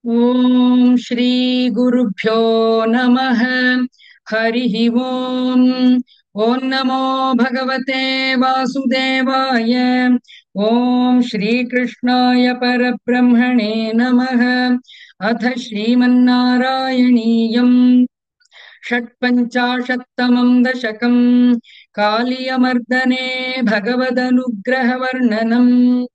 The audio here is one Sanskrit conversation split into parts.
ओम श्री गुरुभ्यो नमः। हरिः ओम। ओम नमो भगवते वासुदेवाय। ओम श्री कृष्णाय परब्रह्मणे नमः। अथ श्रीमन्नारायणीयम् षट्पञ्चाशत्तमं दशकम् कालियमर्दने भगवदनुग्रहवर्णनम्।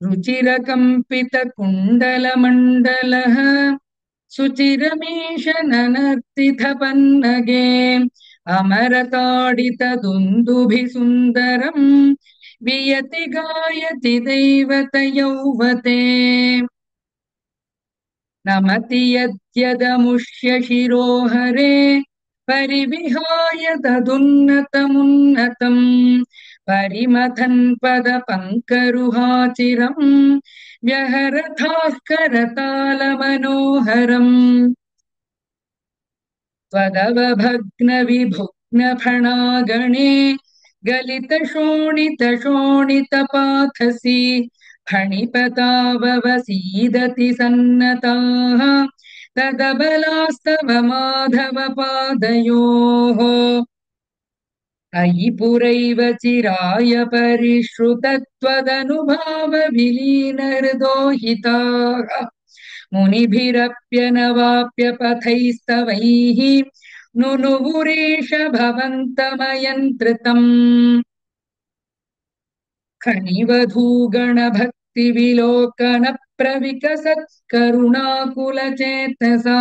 रुचिरकम्पितकुण्डलमण्डलः सुचिरमीशननर्तितपन्नगे अमरताडितदुन्दुभिसुन्दरम् वियति गायति दैवतयौवते। नमति यद्यदमुष्य शिरोहरे परिविहाय तदुन्नतमुन्नतम् परिमथन् पदपङ्करुहाचिरम् व्यहरथाः करतालमनोहरम्। त्वदवभग्नविभुग्नफणागणे गलितशोणितशोणितपाथसि फणिपताववसीदति सन्नताः तदबलास्तव माधव पादयोः। अयि पुरैव चिराय परिश्रुतत्वदनुभाव विलीनहृदोहिताः मुनिभिरप्यनवाप्य पथैस्तवैः नुनुवुरीश भवन्तमयन्त्रितम्। खनिवधूगणभक्तिविलोकन प्रविकसत् करुणाकुलचेतसा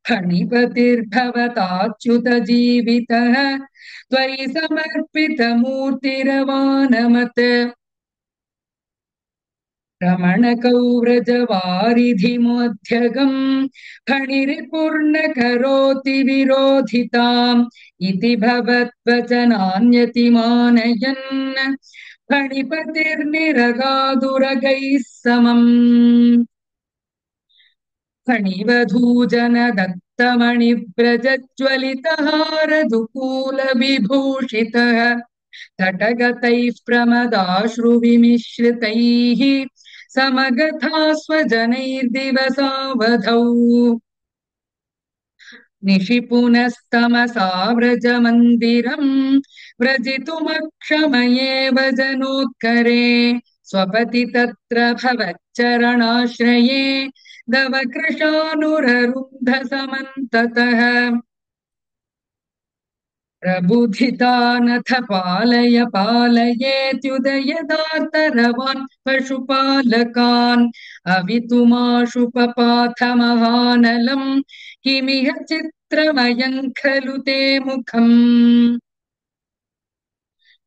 फणिपतिर्भवताच्युत जीवितः त्वयि समर्पितमूर्तिरवानमत्। रमणकौव्रजवारिधिमोध्यगम् फणिरिपूर्णकरोति विरोधिताम् इति भवद्वचनान्यतिमानयन् फणिपतिर्निरगादुरगैः समम्। फणिवधूजन दत्तमणिव्रजज्वलितहारदुकूलविभूषितः तटगतैः प्रमदाश्रुविमिश्रितैः समगथा स्वजनैर्दिवसावधौ। निशिपुनस्तमसा व्रजमन्दिरम् व्रजितुमक्षमयेव जनोत्करे स्वपति तत्र भवच्चरणाश्रये दव कृशानुररुन्ध समन्ततः। प्रबुधितानथ पालय पालयेत्युदयदार्तरवान् पशुपालकान् अवितुमाशुपपाथ महानलम् किमिह चित्रमयम् खलु ते मुखम्।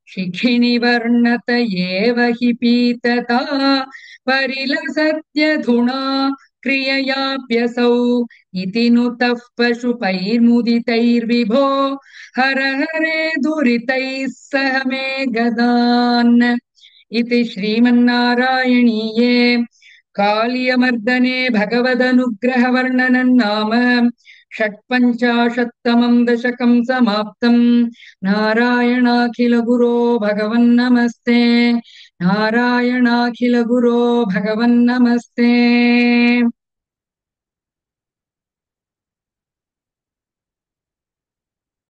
शिखिनिवर्णत एव हि पीतता परिलसत्यधुना क्रिययाप्यसौ इति नुतः पशुपैर्मुदितैर्विभो हर हरे दुरितैः सह मे गदान्। इति श्रीमन्नारायणीये कालियमर्दने भगवदनुग्रहवर्णनम् नाम षट्पञ्चाशत्तमं दशकं समाप्तम्। नारायणाखिल गुरो भगवन्नमस्ते। नारायणाखिल गुरो भगवन्नमस्ते।